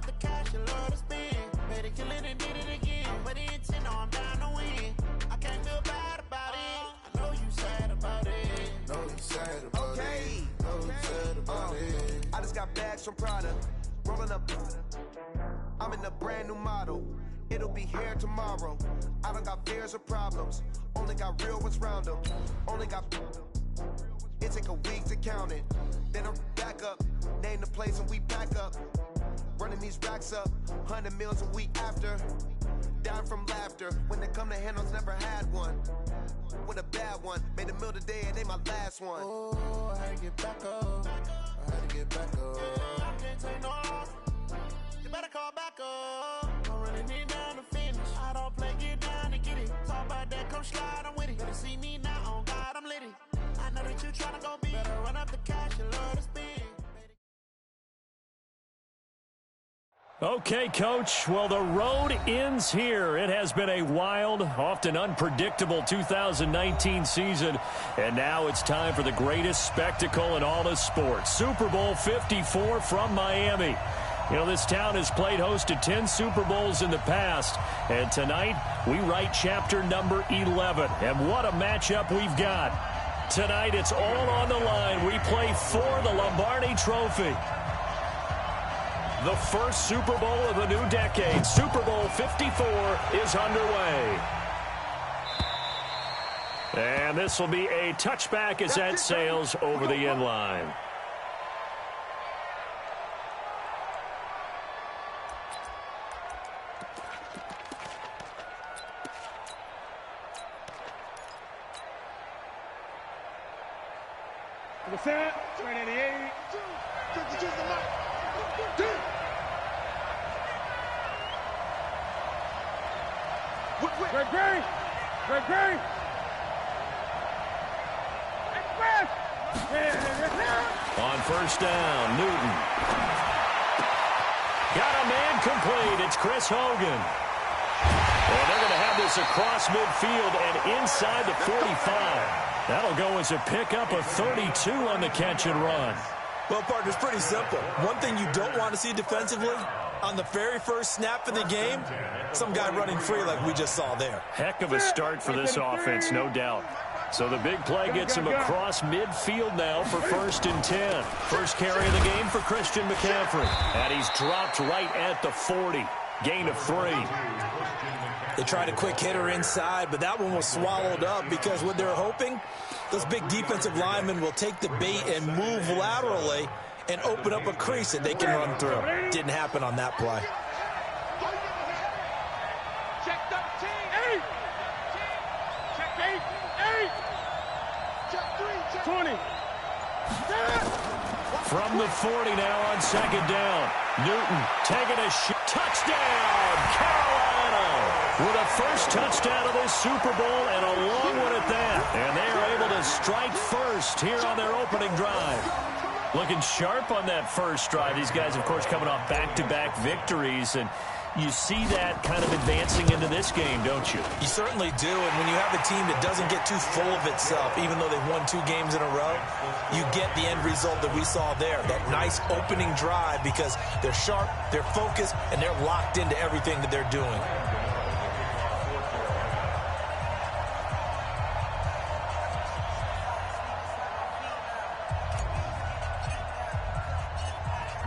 up the cash, you love to spend. Better kill it and did it again. But the intent, no, I'm down to win. I can't feel bad about it. I know you sad about it. Know you sad about it. Know you sad about it. I just got bags from Prada. Rolling up. I'm in a brand new model. It'll be here tomorrow. I don't got fears or problems. Only got real ones round them. Only got. It take a week to count it. Then I'm back up. Name the place and we pack up. Running these racks up. 100 meals a week after. Down from laughter. When they come to handles, never had one. With a bad one. Made a meal today and they my last one. Oh, I had to get back up. I had to get back up. I can't take no loss. You better call back up. I'm running it down to finish. I don't play, get down to get it. Talk about that, come slide, I'm with it. Better see me now, on God, I'm lit it. I know that you tryna go big. Better run up the cash, you love to spend. Okay, Coach. Well, the road ends here. It has been a wild, often unpredictable 2019 season. And now it's time for the greatest spectacle in all of sports. Super Bowl 54 from Miami. You know, this town has played host to 10 Super Bowls in the past. And tonight, we write chapter number 11. And what a matchup we've got. Tonight, it's all on the line. We play for the Lombardi Trophy. The first Super Bowl of the new decade, Super Bowl 54, is underway. And this will be a touchback as that sails over the end line. The set, 388. Great. On first down, Newton. Got a man complete. It's Chris Hogan. And they're going to have this across midfield and inside the 45. That'll go as a pickup of 32 on the catch and run. Well, partner, it's pretty simple. One thing you don't want to see defensively, on the very first snap of the game, some guy running free like we just saw there. Heck of a start for this offense, no doubt. So the big play gets him across midfield now for 1st and 10. First carry of the game for Christian McCaffrey. And he's dropped right at the 40. Gain of 3. They tried a quick hitter inside, but that one was swallowed up because what they're hoping, those big defensive linemen will take the bait and move laterally and open up a crease that they can run through. Didn't happen on that play. Check 13. 8. Check 8. 8. Check 3. Check 20. From the 40 now on second down. Newton taking a shot. Touchdown, Carolina! With a first touchdown of this Super Bowl and a long one at that. And they are able to strike first here on their opening drive. Looking sharp on that first drive. These guys, of course, coming off back-to-back victories. And you see that kind of advancing into this game, don't you? You certainly do. And when you have a team that doesn't get too full of itself, even though they've won 2 games in a row, you get the end result that we saw there. That nice opening drive because they're sharp, they're focused, and they're locked into everything that they're doing.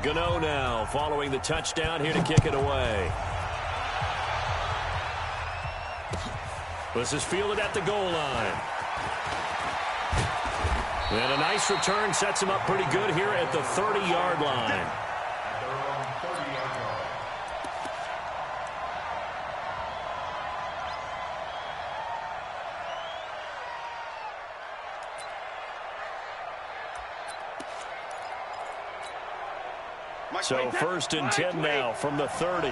Gano now following the touchdown here to kick it away. This is fielded at the goal line. And a nice return sets him up pretty good here at the 30-yard line. So 1st and 10 now from the 30.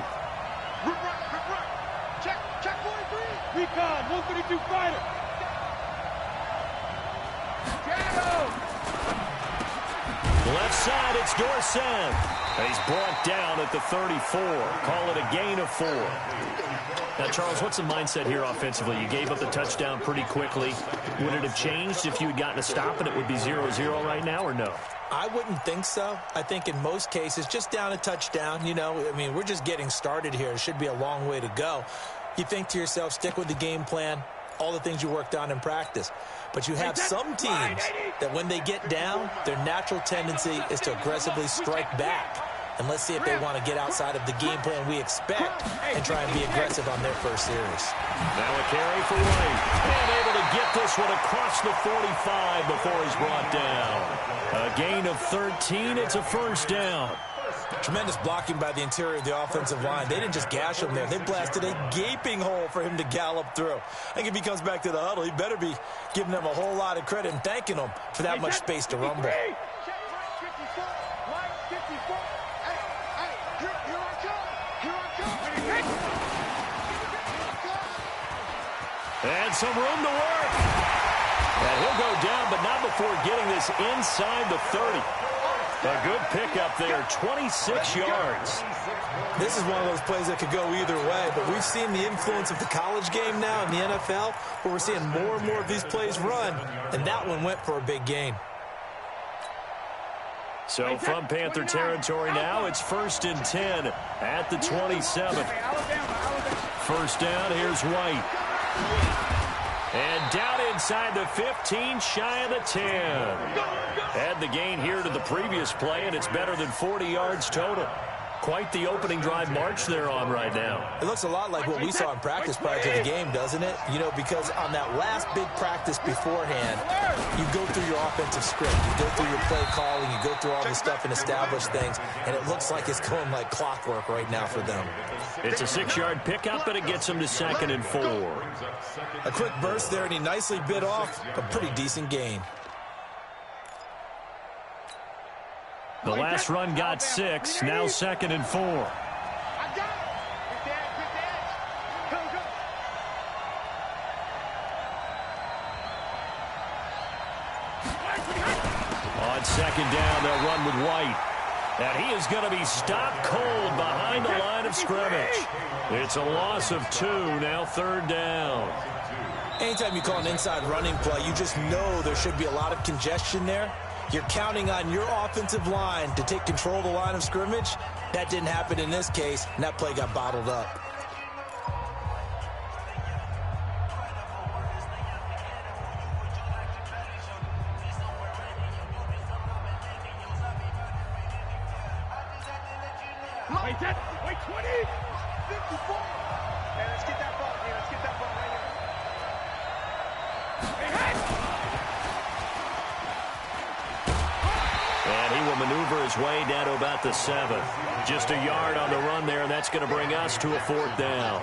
Check 43. Recon, 132 fighter. Left side, it's Dorsett. And he's brought down at the 34. Call it a gain of 4. Now, Charles, what's the mindset here offensively? You gave up the touchdown pretty quickly. Would it have changed if you had gotten a stop and it would be 0-0 right now or no? I wouldn't think so. I think in most cases, just down a touchdown, you know, I mean, we're just getting started here. It should be a long way to go. You think to yourself, stick with the game plan, all the things you worked on in practice. But you have some teams that when they get down, their natural tendency is to aggressively strike back. And let's see if they want to get outside of the game plan we expect and try and be aggressive on their first series. Now a carry for White. And able to get this one across the 45 before he's brought down. A gain of 13. It's a first down. Tremendous blocking by the interior of the offensive line. They didn't just gash him there. They blasted a gaping hole for him to gallop through. I think if he comes back to the huddle, he better be giving them a whole lot of credit and thanking them for that much space to rumble. And some room to work. And he'll go down, but not before getting this inside the 30. A good pickup there, 26 yards. This is one of those plays that could go either way, but we've seen the influence of the college game now in the NFL, where we're seeing more and more of these plays run, and that one went for a big gain. So from Panther territory now, it's 1st and 10 at the 27. First down, here's White. And down inside the 15, shy of the 10. Add the gain here to the previous play, and it's better than 40 yards total. Quite the opening drive march they're on right now. It looks a lot like what we saw in practice prior to the game, doesn't it? You know, because on that last big practice beforehand, you go through your offensive script, you go through your play calling, you go through all this stuff and establish things, and it looks like it's going like clockwork right now for them. It's a 6-yard pickup, and it gets them to 2nd and 4. A quick burst there, and he nicely bit off a pretty decent gain. The last run got 6, now 2nd and 4. On 2nd down, they'll run with White. And he is going to be stopped cold behind the line of scrimmage. It's a loss of 2, now 3rd down. Anytime you call an inside running play, you just know there should be a lot of congestion there. You're counting on your offensive line to take control of the line of scrimmage. That didn't happen in this case, and that play got bottled up. Wait, 20, 54. Hey, let's get that ball. Hey, let's get that ball right here. And he will maneuver his way down to about the 7. Just a yard on the run there, and that's going to bring us to a 4th down.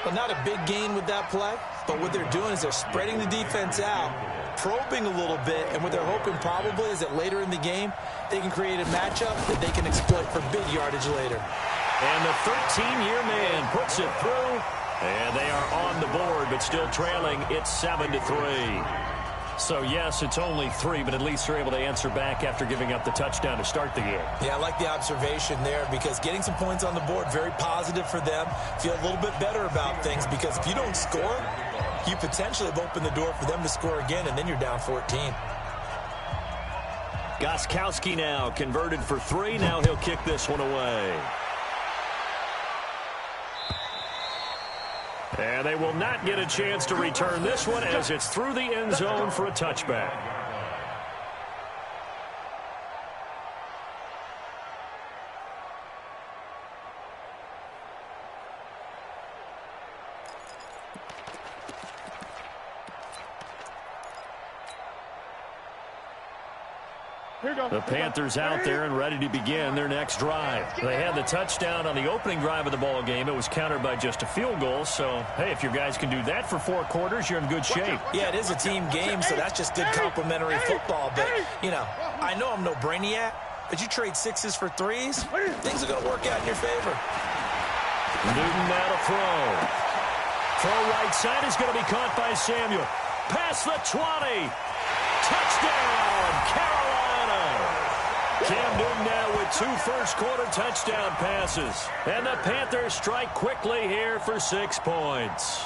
Well, not a big gain with that play, but what they're doing is they're spreading the defense out, probing a little bit, and what they're hoping probably is that later in the game, they can create a matchup that they can exploit for big yardage later. And the 13-year man puts it through, and they are on the board, but still trailing. It's 7-3. So, yes, it's only 3, but at least they're able to answer back after giving up the touchdown to start the game. Yeah, I like the observation there because getting some points on the board, very positive for them. Feel a little bit better about things because if you don't score, you potentially have opened the door for them to score again, and then you're down 14. LOxCRUCIALx now converted for 3. Now he'll kick this one away. And they will not get a chance to return this one as it's through the end zone for a touchback. The Panthers out there and ready to begin their next drive. They had the touchdown on the opening drive of the ball game. It was countered by just a field goal. So, hey, if your guys can do that for 4 quarters, you're in good shape. Yeah, it is a team game, so that's just good complimentary football. But, you know, I know I'm no brainiac, but you trade 6s for 3s, things are going to work out in your favor. Newton now to throw. Throw right side is going to be caught by Samuel. Past the 20. Touchdown, Carolina. Cam Newton now with 2 first-quarter touchdown passes. And the Panthers strike quickly here for 6 points.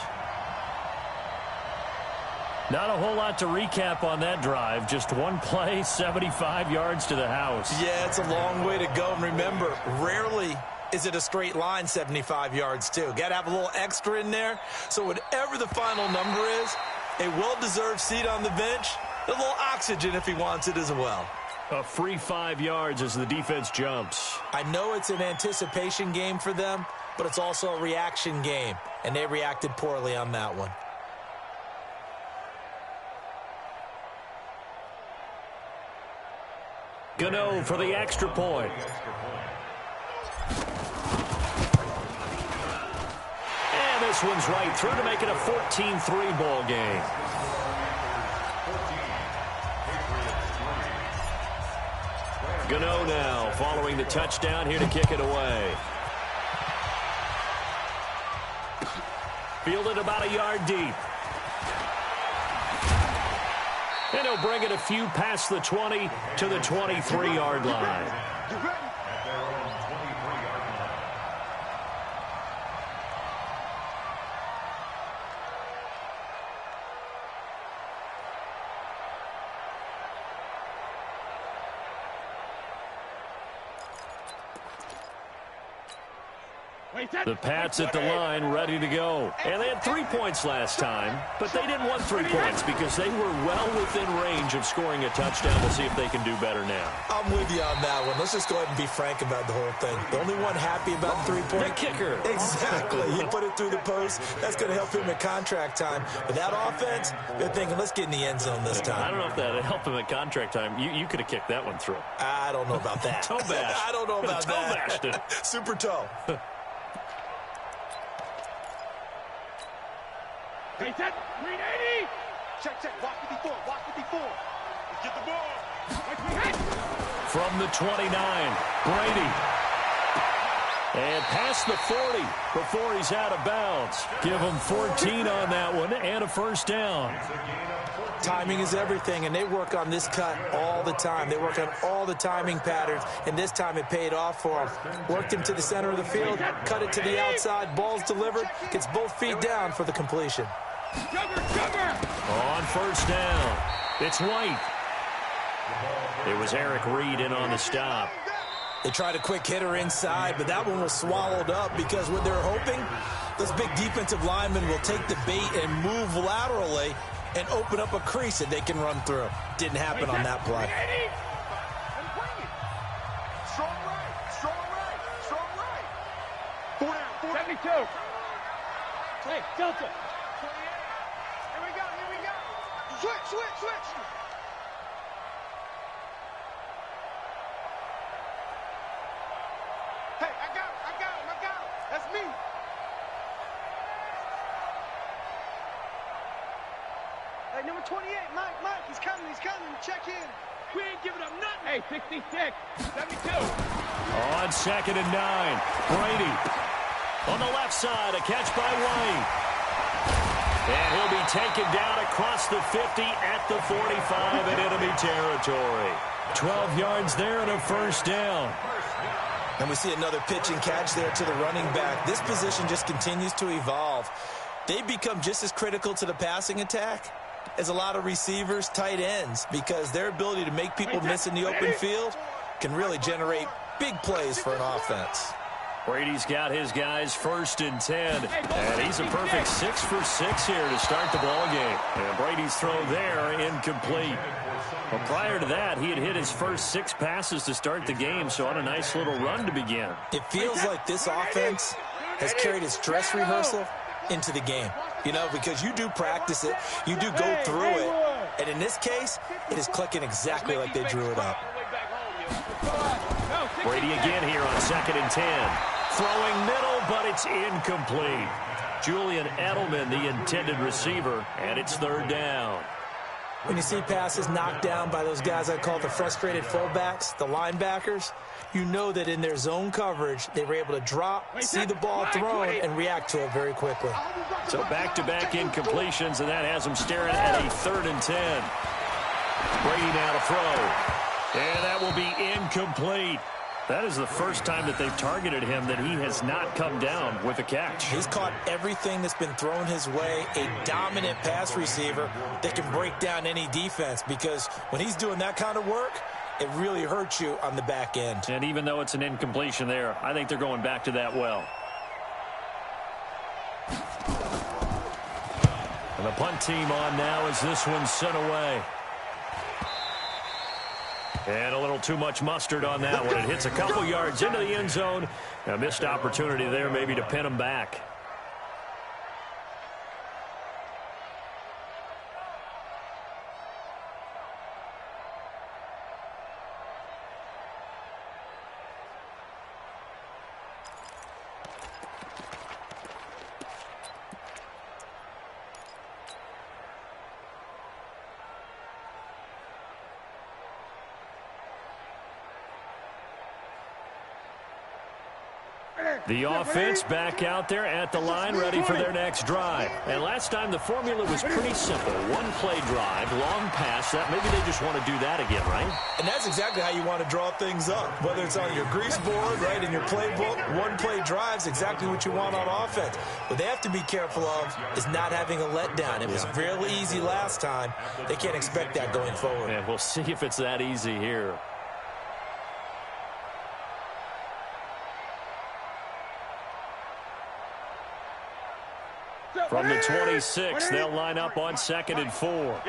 Not a whole lot to recap on that drive. Just one play, 75 yards to the house. Yeah, it's a long way to go. And remember, rarely is it a straight line 75 yards, too. Got to have a little extra in there. So whatever the final number is, a well-deserved seat on the bench, a little oxygen if he wants it as well. A free 5 yards as the defense jumps. I know it's an anticipation game for them, but it's also a reaction game, and they reacted poorly on that one. Gano for the extra point. And this one's right through to make it a 14-3 ball game. Gano now following the touchdown here to kick it away. Fielded about a yard deep. And he'll bring it a few past the 20 to the 23-yard line. The Pats at the line, ready to go. And they had 3 points last time, but they didn't want 3 points because they were well within range of scoring a touchdown. We'll see if they can do better now. I'm with you on that one. Let's just go ahead and be frank about the whole thing. The only one happy about the 3-point. The kicker. Exactly. He put it through the post. That's going to help him at contract time. But that offense, they're thinking, let's get in the end zone this time. I don't know if that would help him at contract time. You could have kicked that one through. I don't know about that. Toe bash. I don't know about toe that. Bashed it. Super toe. Hey, set, 380. Check, walk 54, walk 54. Let's get the ball. From the 29, Brady. And past the 40 before he's out of bounds. Give him 14 on that one and a first down. Timing is everything, and they work on this cut all the time. They work on all the timing patterns, and this time it paid off for him. Worked him to the center of the field, cut it to the outside, ball's delivered, gets both feet down for the completion. On first down, it's White. It was Eric Reed in on the stop. They tried a quick hitter inside, but that one was swallowed up because what they're hoping, those big defensive linemen will take the bait and move laterally and open up a crease that they can run through. Didn't happen on that play. Strong right. 4 down, 72. Hey, Delta. 28. Here we go. Switch. Hey, I got him. That's me. Hey, number 28, Mike, he's coming. Check in. We ain't giving up nothing. Hey, 66, 72. On 2nd and 9, Brady. On the left side, a catch by White. And he'll be taken down across the 50 at the 45 in enemy territory. 12 yards there and a first down. And we see another pitch and catch there to the running back. This position just continues to evolve. They become just as critical to the passing attack as a lot of receivers, tight ends, because their ability to make people miss in the open field can really generate big plays for an offense. Brady's got his guys 1st and 10, and he's a perfect 6 for 6 here to start the ball game. And Brady's throw there incomplete. Well, prior to that, he had hit his first 6 passes to start the game, so on a nice little run to begin. It feels like this offense has carried its dress rehearsal into the game, you know, because you do practice it, you do go through it, and in this case, it is clicking exactly like they drew it up. Brady again here on 2nd and 10. Throwing middle, but it's incomplete. Julian Edelman, the intended receiver, and it's 3rd down. When you see passes knocked down by those guys I call the frustrated fullbacks, the linebackers, you know that in their zone coverage, they were able to drop, see the ball thrown, and react to it very quickly. So back-to-back incompletions, and that has them staring at a 3rd and 10. Brady now to throw. And that will be incomplete. That is the first time that they've targeted him that he has not come down with a catch. He's caught everything that's been thrown his way, a dominant pass receiver that can break down any defense, because when he's doing that kind of work, it really hurts you on the back end. And even though it's an incompletion there, I think they're going back to that well. And the punt team on now as this one's sent away. And a little too much mustard on that one. It hits a couple yards into the end zone. A missed opportunity there maybe to pin them back. The offense back out there at the line, ready for their next drive. And last time the formula was pretty simple. One-play drive, long pass. That maybe they just want to do that again, right? And that's exactly how you want to draw things up. Whether it's on your grease board, right, in your playbook, one-play drive's exactly what you want on offense. What they have to be careful of is not having a letdown. It was really easy last time. They can't expect that going forward. And we'll see if it's that easy here. From the 26, they'll line up on 2nd and 4.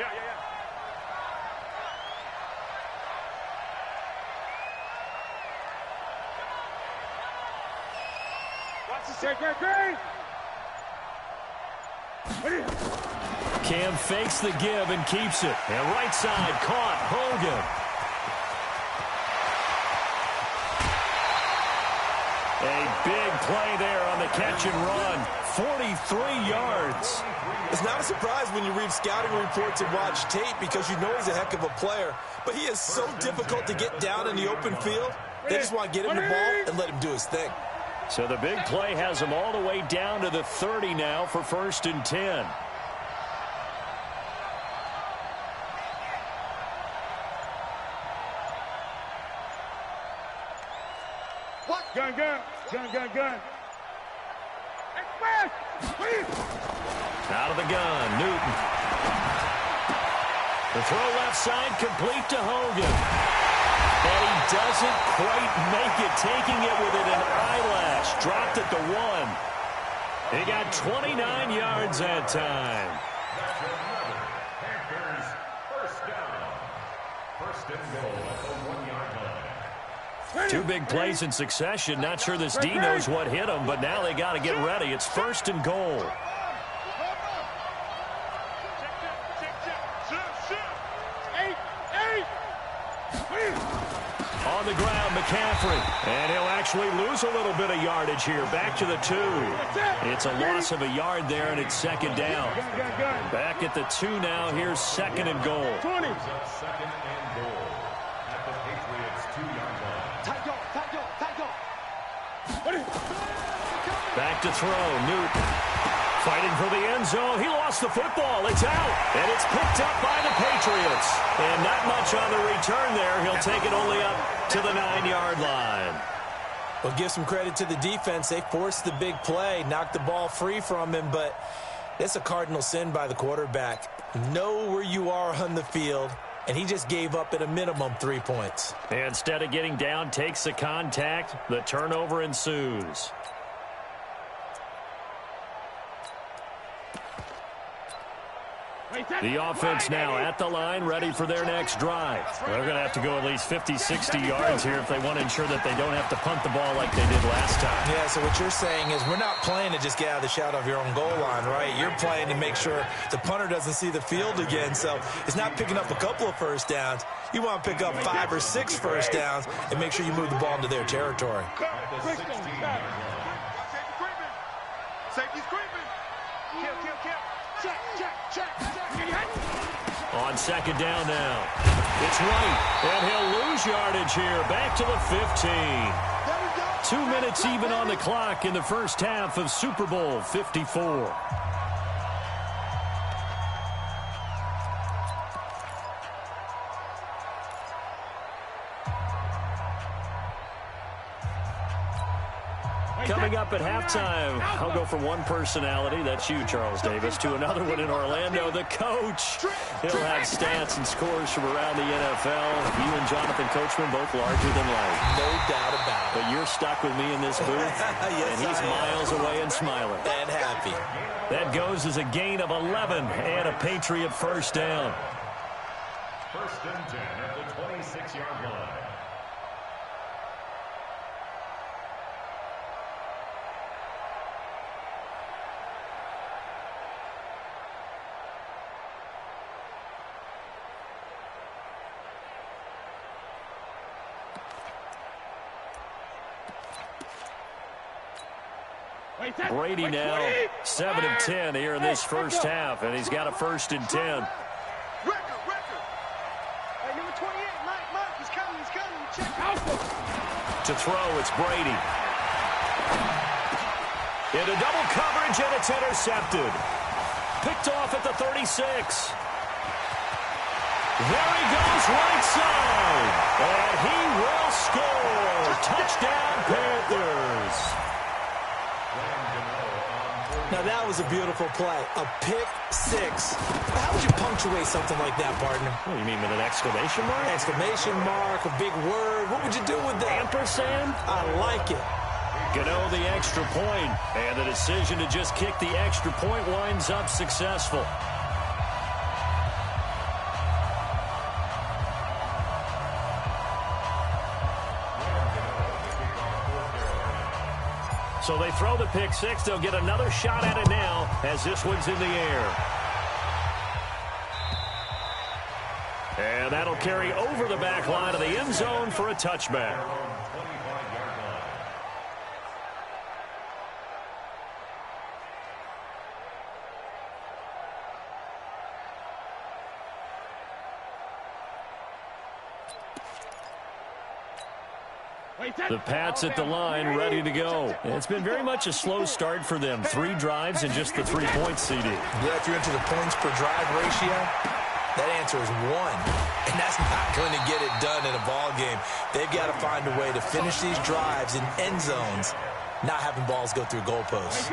Cam fakes the give and keeps it. And right side caught. Hogan. A big play there on the catch and run. 43 yards. It's not a surprise when you read scouting reports and watch tape, because you know he's a heck of a player. But he is so difficult to get down in the open field. They just want to get him the ball and let him do his thing. So the big play has him all the way down to the 30 now for 1st and 10. Gun. Out of the gun, Newton. The throw left side, complete to Hogan. And he doesn't quite make it, taking it within an eyelash. Dropped at the 1. He got 29 yards that time. Two big plays in succession. Not sure this D knows what hit him, but now they got to get ready. It's 1st and goal. On the ground, McCaffrey. And he'll actually lose a little bit of yardage here. Back to the 2. It's a loss of a yard there, and it's 2nd down. Back at the 2 now. Here's 2nd and goal. 20. Back to throw. Newton fighting for the end zone. He lost the football. It's out. And it's picked up by the Patriots. And not much on the return there. He'll take it only up to the 9-yard line. Well, give some credit to the defense. They forced the big play, knocked the ball free from him, but it's a cardinal sin by the quarterback. Know where you are on the field, and he just gave up at a minimum 3 points. And instead of getting down, takes the contact. The turnover ensues. The offense now at the line, ready for their next drive. They're going to have to go at least 50, 60 yards here if they want to ensure that they don't have to punt the ball like they did last time. Yeah, so what you're saying is we're not playing to just get out of the shadow of your own goal line, right? You're playing to make sure the punter doesn't see the field again. So it's not picking up a couple of first downs. You want to pick up 5 or 6 first downs and make sure you move the ball into their territory. Safety's creeping. Kill. Check. On 2nd down now. It's Wright, and he'll lose yardage here. Back to the 15. 2 minutes even on the clock in the first half of Super Bowl 54. Coming up at halftime, I'll go from one personality, that's you, Charles Davis, to another one in Orlando, the coach. He'll have stats and scores from around the NFL. You and Jonathan Coachman both larger than life. No doubt about it. But you're stuck with me in this booth, Yes, and he's miles away and smiling. And happy. That goes as a gain of 11 and a Patriot first down. First and 10 at the 26-yard line. Brady now 7 of 10 here in this first half, and he's got a first and 10. Record. Hey, number 28, Mike, he's coming. Check out. To throw, it's Brady. Into double coverage, and it's intercepted. Picked off at the 36. There he goes, right side. And he will score. Touchdown, Panthers. Now, that was a beautiful play. A pick six. How would you punctuate something like that, partner? Oh, you mean with an exclamation mark? Exclamation mark, a big word. What would you do with that? Ampersand? I like it. Gano the extra point, and the decision to just kick the extra point winds up successful. So they throw the pick six. They'll get another shot at it now as this one's in the air. And that'll carry over the back line of the end zone for a touchback. The Pats at the line, ready to go. It's been very much a slow start for them. 3 drives and just the 3 points, CD. Yeah, if you're into the points per drive ratio, that answer is 1. And that's not going to get it done in a ball game. They've got to find a way to finish these drives in end zones, not having balls go through goalposts.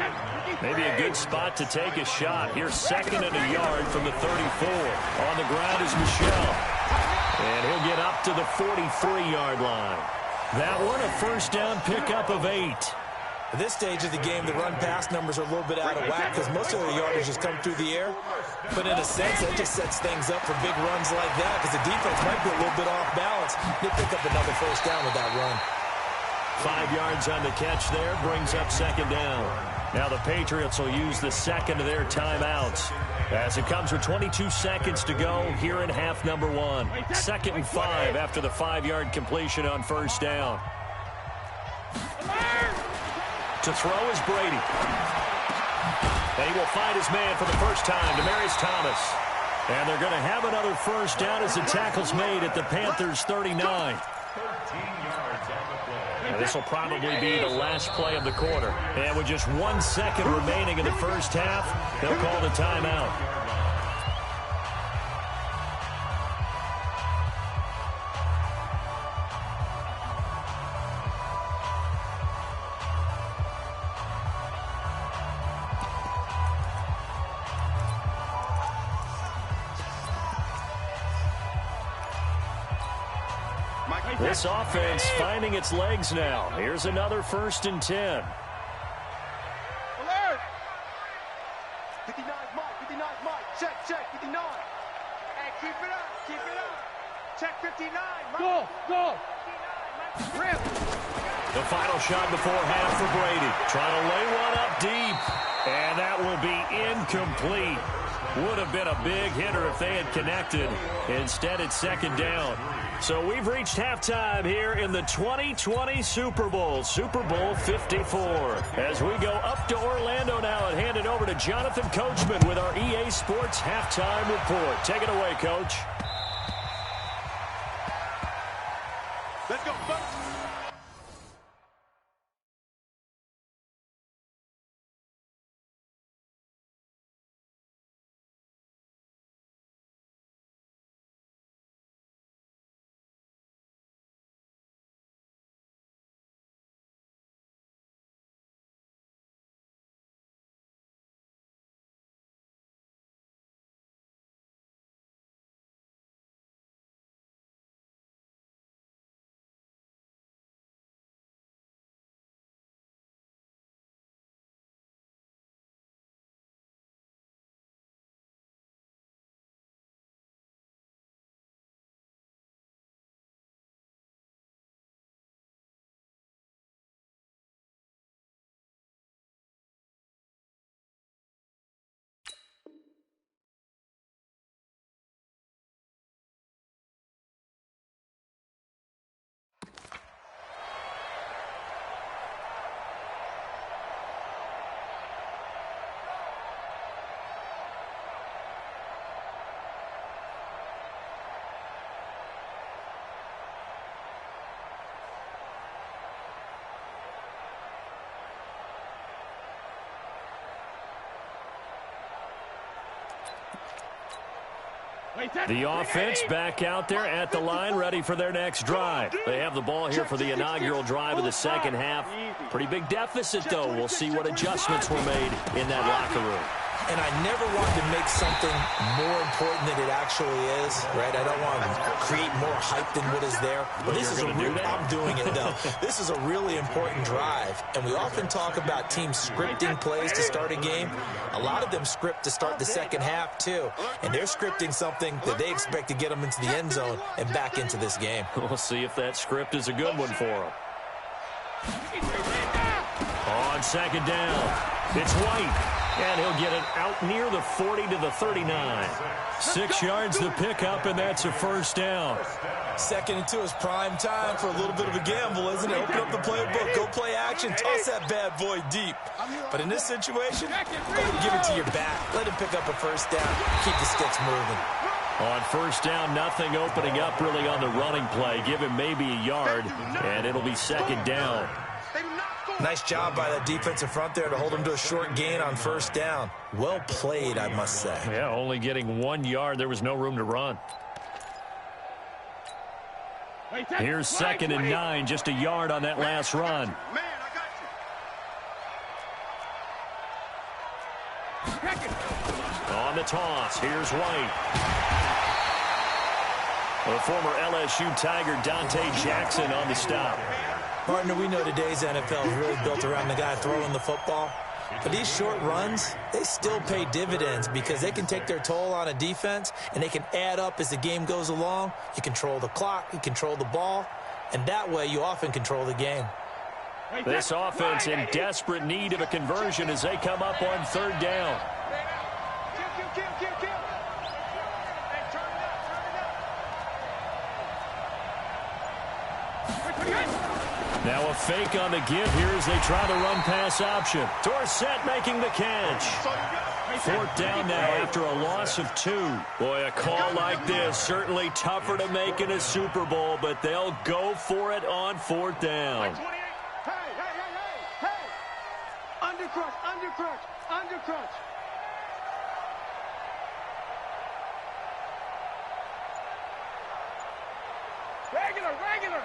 Maybe a good spot to take a shot. Here's 2nd and a yard from the 34. On the ground is Michel. And he'll get up to the 43-yard line. That one, a first down pickup of 8. At this stage of the game, the run-pass numbers are a little bit out of whack because most of the yardage has come through the air. But in a sense, that just sets things up for big runs like that because the defense might be a little bit off balance. They pick up another first down with that run. 5 yards on the catch there, brings up 2nd down. Now the Patriots will use the second of their timeouts as it comes with 22 seconds to go here in half number 1. 2nd and 5 after the 5-yard completion on first down. To throw is Brady. And he will find his man for the first time, Demaryius Thomas. And they're going to have another first down as the tackle's made at the Panthers' 39. Now, this will probably be the last play of the quarter. And with just 1 second remaining in the first half, they'll call the timeout. This offense finding its legs now. Here's another 1st and 10. Alert! 59, Mike. Check, 59. Hey, keep it up. Check 59, Mike. Go. 59, Mike. The final shot before half for Brady. Trying to lay one up deep. And that will be incomplete. Would have been a big hitter if they had connected. Instead, it's 2nd down. So we've reached halftime here in the 2020 Super Bowl, Super Bowl 54. As we go up to Orlando now and hand it over to Jonathan Coachman with our EA Sports Halftime Report. Take it away, Coach. Let's go, folks. The offense back out there at the line, ready for their next drive. They have the ball here for the inaugural drive of the second half. Pretty big deficit, though. We'll see what adjustments were made in that locker room. And I never want to make something more important than it actually is, right? I don't want to create more hype than what is there. But this is I'm doing it, though. This is a really important drive. And we often talk about teams scripting plays to start a game. A lot of them script to start the second half, too. And they're scripting something that they expect to get them into the end zone and back into this game. We'll see if that script is a good one for them. On second down, it's White. And he'll get it out near the 40 to the 39. 6 yards the pickup, and that's a first down. 2nd and 2 is prime time for a little bit of a gamble, isn't it? Open up the playbook, go play action, toss that bad boy deep. But in this situation, go ahead and give it to your back. Let him pick up a first down. Keep the sticks moving. On first down, nothing opening up really on the running play. Give him maybe a yard, and it'll be second down. Nice job by that defensive front there to hold him to a short gain on first down. Well played, I must say. Yeah, only getting 1 yard. There was no room to run. Here's 2nd and 9, just a yard on that last run. On the toss, here's White. The former LSU Tiger Dante Jackson on the stop. Partner, we know today's NFL is really built around the guy throwing the football. But these short runs, they still pay dividends because they can take their toll on a defense, and they can add up as the game goes along. You control the clock, you control the ball, and that way you often control the game. This offense in desperate need of a conversion as they come up on third down. Now a fake on the give here as they try the run-pass option. Dorsett making the catch. 4th down now after a loss of 2. Boy, a call like this, certainly tougher to make in a Super Bowl, but they'll go for it on 4th down. Hey! Undercrunch. Regular.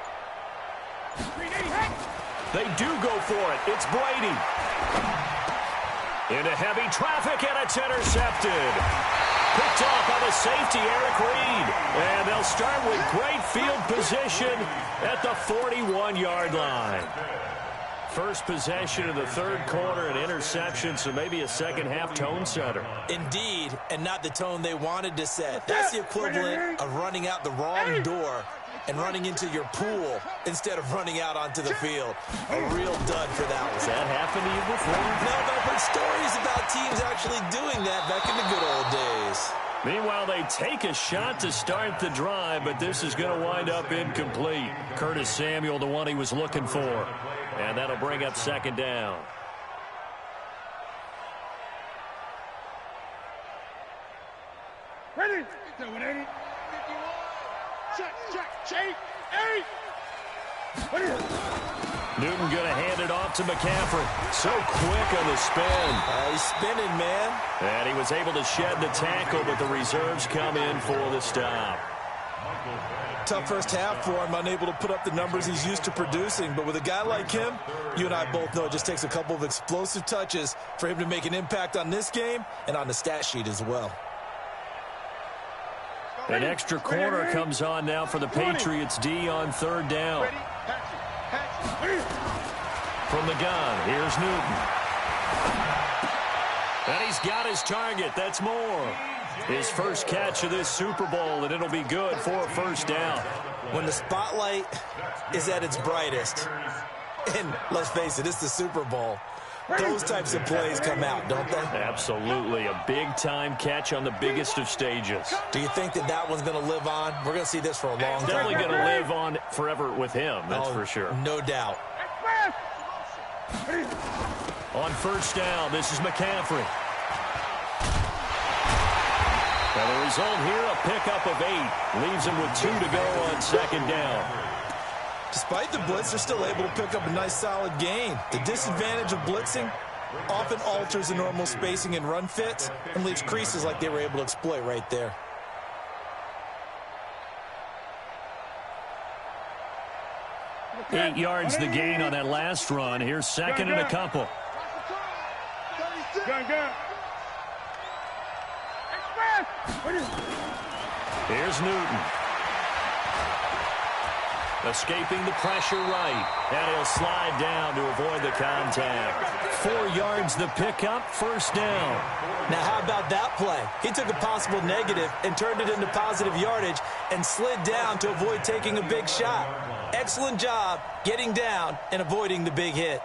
They do go for it. It's Brady. Into heavy traffic, and it's intercepted. Picked off by the safety, Eric Reed. And they'll start with great field position at the 41-yard line. First possession of the third quarter, an interception, so maybe a second-half tone setter. Indeed, and not the tone they wanted to set. That's the equivalent of running out the wrong door and running into your pool instead of running out onto the field. A real dud for that one. Has that happened to you before? No, but I've heard stories about teams actually doing that back in the good old days. Meanwhile, they take a shot to start the drive, but this is going to wind up incomplete. Curtis Samuel, the one he was looking for. And that'll bring up second down. Ready? Check. 8. Newton going to hand it off to McCaffrey. So quick on the spin. He's spinning, man. And he was able to shed the tackle, but the reserves come in for the stop. Tough first half for him, unable to put up the numbers he's used to producing. But with a guy like him, you and I both know it just takes a couple of explosive touches for him to make an impact on this game and on the stat sheet as well. An extra corner comes on now for the Patriots D on third down. From the gun, here's Newton. And he's got his target. That's Moore. His first catch of this Super Bowl, and it'll be good for a first down. When the spotlight is at its brightest, and let's face it, it's the Super Bowl, those types of plays come out, don't they? Absolutely. A big-time catch on the biggest of stages. Do you think that that one's going to live on? We're going to see this for a long time. Definitely going to live on forever with him, that's for sure. No doubt. On first down, this is McCaffrey. And the result here, a pickup of 8. Leaves him with 2 to go on second down. Despite the blitz, they're still able to pick up a nice solid gain. The disadvantage of blitzing often alters the normal spacing and run fits and leaves creases like they were able to exploit right there. 8 yards the gain on that last run. Here's second and a couple. Here's Newton. Escaping the pressure right. And he'll slide down to avoid the contact. 4 yards the pickup, first down. Now, how about that play? He took a possible negative and turned it into positive yardage and slid down to avoid taking a big shot. Excellent job getting down and avoiding the big hit.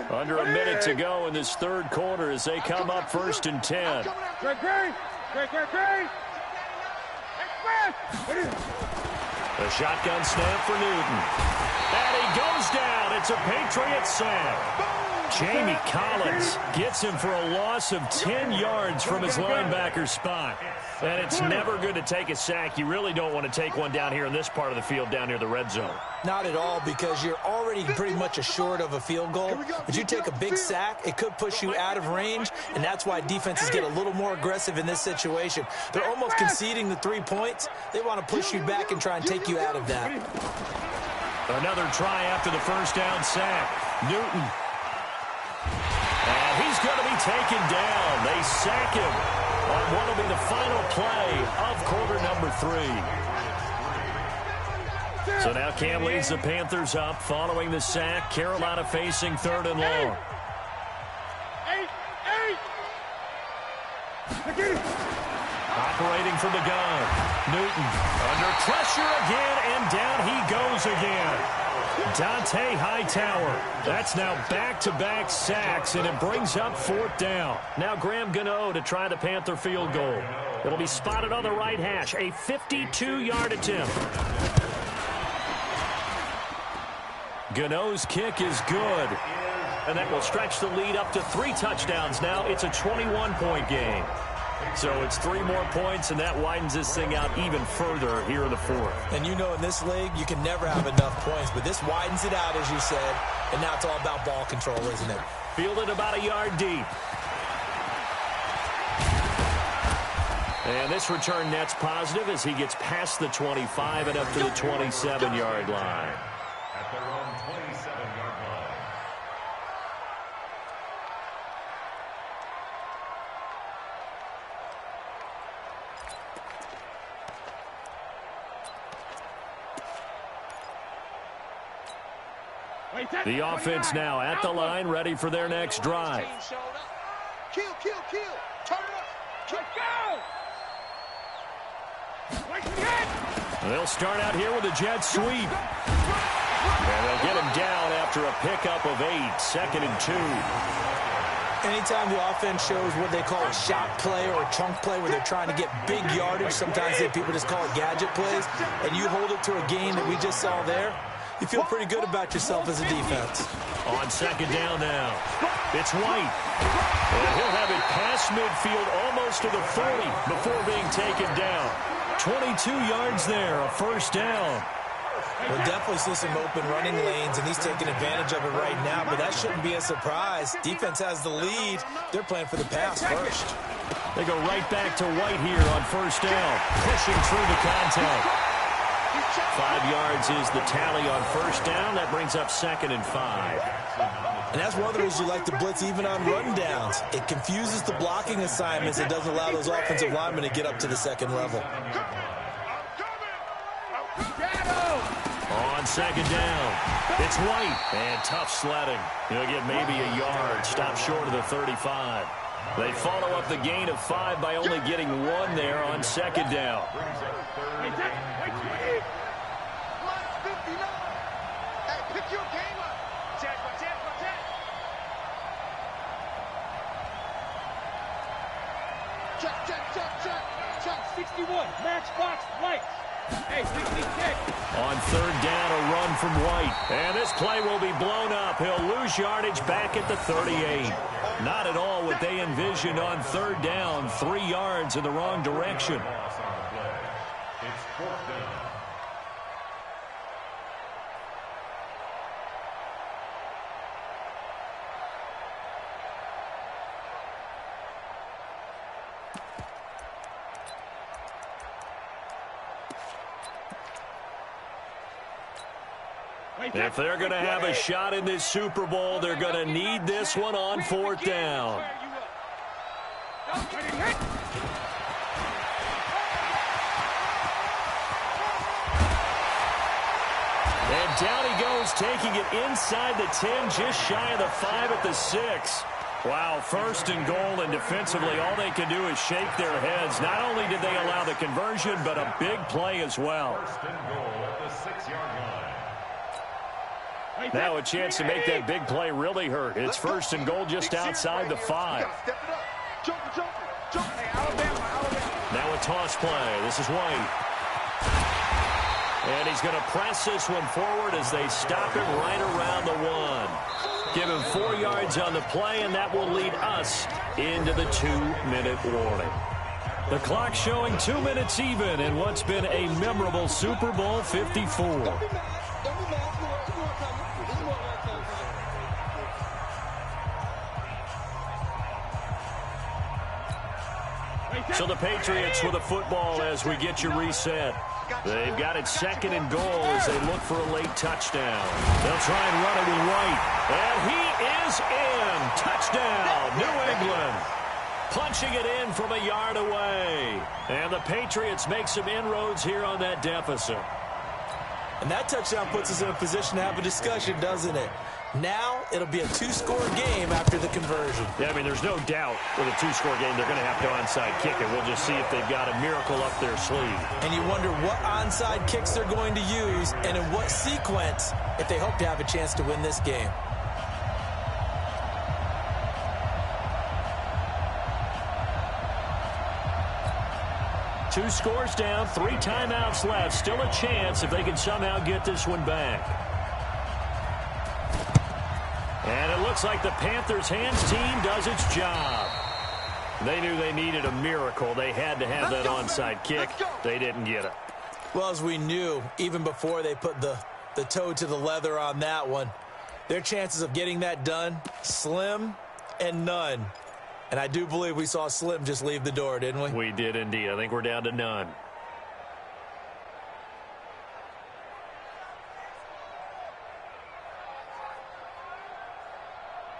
Under a minute to go in this third quarter as they come up first and 10. The shotgun snap for Newton. And he goes down. It's a Patriot sack. Jamie Collins gets him for a loss of 10 yards from his linebacker spot. And it's never good to take a sack. You really don't want to take one down here in this part of the field down near the red zone. Not at all, because you're already pretty much assured of a field goal. But you take a big sack, it could push you out of range, and that's why defenses get a little more aggressive in this situation. They're almost conceding the 3 points. They want to push you back and try and take you out of that. Another try after the first down sack. Newton. And he's going to be taken down. They sack him on what will be the final play of quarter number 3. So now Cam leads the Panthers up following the sack. Carolina facing third and long. Operating from the gun. Newton under pressure again, and down he goes again. Dante Hightower. That's now back-to-back sacks, and it brings up fourth down. Now Graham Gano to try the Panther field goal. It'll be spotted on the right hash. A 52-yard attempt. Gano's kick is good. And that will stretch the lead up to 3 touchdowns now. It's a 21-point game. So it's 3 more points, and that widens this thing out even further here in the fourth. And you know in this league, you can never have enough points, but this widens it out, as you said, and now it's all about ball control, isn't it? Fielded about a yard deep. And this return net's positive as he gets past the 25 and up to the 27-yard line. At their own 27-yard line. The offense now at the line, ready for their next drive. Kill. Turn it up. Let's go. They'll start out here with a jet sweep. And they'll get him down after a pickup of 8, second and 2. Anytime the offense shows what they call a shot play or a chunk play where they're trying to get big yardage, sometimes people just call it gadget plays, and you hold it to a gain that we just saw there, you feel pretty good about yourself as a defense. On second down now, it's White. And he'll have it past midfield almost to the 40 before being taken down. 22 yards there, a first down. We'll definitely see some open running lanes, and he's taking advantage of it right now, but that shouldn't be a surprise. Defense has the lead. They're playing for the pass first. They go right back to White here on first down, pushing through the contact. 5 yards is the tally on first down. That brings up second and 5. And that's one of the reasons you like to blitz even on run downs. It confuses the blocking assignments. It doesn't allow those offensive linemen to get up to the second level. On second down, it's White. And tough sledding. He'll get maybe a yard. Stop short of the 35. They follow up the gain of 5 by only getting 1 there on second down. Pick your game up. Check. 61. Matchbox lights. Hey, 66. On third down, a run from White. And this play will be blown up. He'll lose yardage back at the 38. Not at all what they envisioned on third down. 3 yards in the wrong direction. It's fourth down. If they're going to have a shot in this Super Bowl, they're going to need this one on 4th down. And down he goes, taking it inside the 10, just shy of the 5 at the 6. Wow, 1st and goal, and defensively all they can do is shake their heads. Not only did they allow the conversion, but a big play as well. 1st and goal at the 6-yard line. Now a chance to make that big play really hurt. It's 1st and goal just outside the 5. Now a toss play. This is White. And he's going to press this one forward as they stop it right around the 1. Give him 4 yards on the play, and that will lead us into the 2-minute warning. The clock showing 2 minutes even in what's been a memorable Super Bowl 54. So the Patriots with a football as we get you reset. They've got it 2nd and goal as they look for a late touchdown. They'll try and run it with White. And he is in. Touchdown, New England. Punching it in from a yard away. And the Patriots make some inroads here on that deficit. And that touchdown puts us in a position to have a discussion, doesn't it? Now it'll be a 2-score game after the conversion. Yeah, I mean, there's no doubt with a 2-score game they're going to have to onside kick it. We'll just see if they've got a miracle up their sleeve. And you wonder what onside kicks they're going to use and in what sequence if they hope to have a chance to win this game. Two scores down, 3 timeouts left. Still a chance if they can somehow get this one back. And it looks like the Panthers' hands team does its job. They knew they needed a miracle. They had to have that onside kick. They didn't get it. Well, as we knew, even before they put the toe to the leather on that one, their chances of getting that done, slim and none. And I do believe we saw Slim just leave the door, didn't we? We did indeed. I think we're down to none.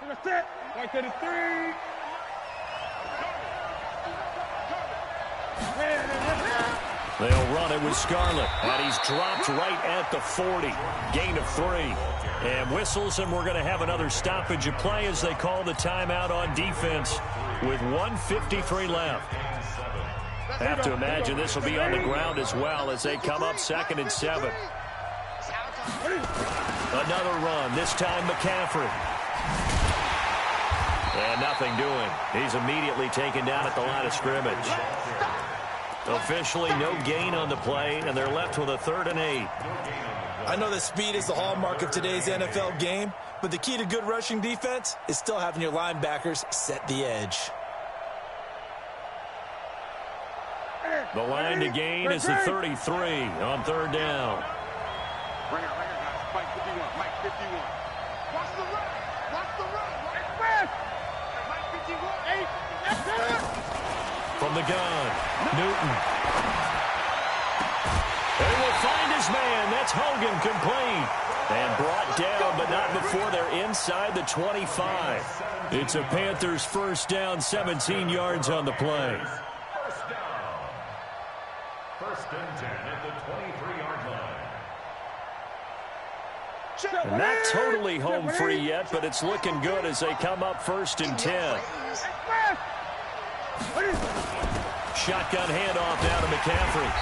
That's it. Right to the 3. They'll run it with Scarlett. And he's dropped right at the 40. Gain of 3. And whistles, and we're going to have another stoppage of play as they call the timeout on defense with 1:53 left. Have to imagine this will be on the ground as well as they come up 2nd and 7. Another run, this time McCaffrey. And nothing doing. He's immediately taken down at the line of scrimmage. Officially no gain on the play, and they're left with a 3rd and 8. I know that speed is the hallmark of today's NFL game, but the key to good rushing defense is still having your linebackers set the edge. The line to gain is the 33 on 3rd down. Right here, guys. Mike 51. Mike 51. Watch the run. Watch the run. Express. Mike 51. 8. From the gun, Newton. They will find his man. That's Hogan, complete. And brought down, but not before they're inside the 25. It's a Panthers 1st down, 17 yards on the play. 1st and 10 at the 23-yard line. And not totally home free yet, but it's looking good as they come up 1st and 10. Shotgun handoff down to McCaffrey.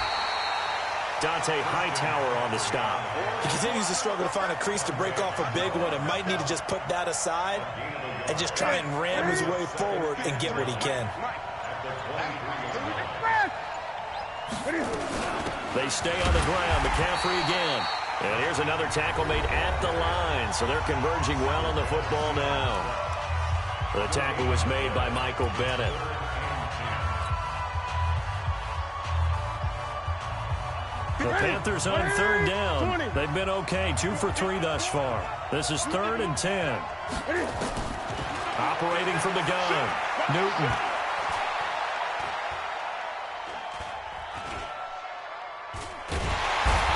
Dante Hightower on the stop. He continues to struggle to find a crease to break off a big one and might need to just put that aside and just try and ram his way forward and get what he can. They stay on the ground. McCaffrey again. And here's another tackle made at the line. So they're converging well on the football now. The tackle was made by Michael Bennett. The Panthers on 3rd down. They've been okay. 2 for 3 thus far. This is 3rd and 10. Operating from the gun. Newton.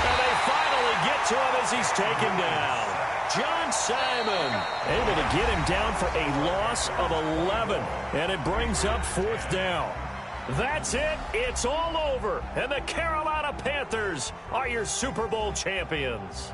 And they finally get to him as he's taken down. John Simon able to get him down for a loss of 11. And it brings up 4th down. That's it. It's all over. And the Carolina Panthers are your Super Bowl champions.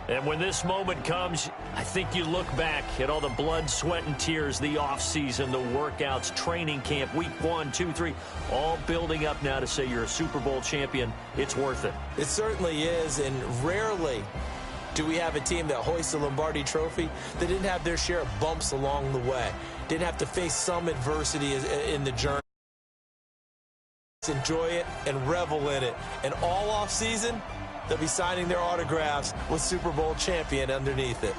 And when this moment comes, I think you look back at all the blood, sweat, and tears, the offseason, the workouts, training camp, week 1, 2, 3, all building up now to say you're a Super Bowl champion. It's worth it. It certainly is, and rarely do we have a team that hoists the Lombardi Trophy that didn't have their share of bumps along the way, didn't have to face some adversity in the journey. Enjoy it and revel in it. And all offseason, they'll be signing their autographs with Super Bowl champion underneath it.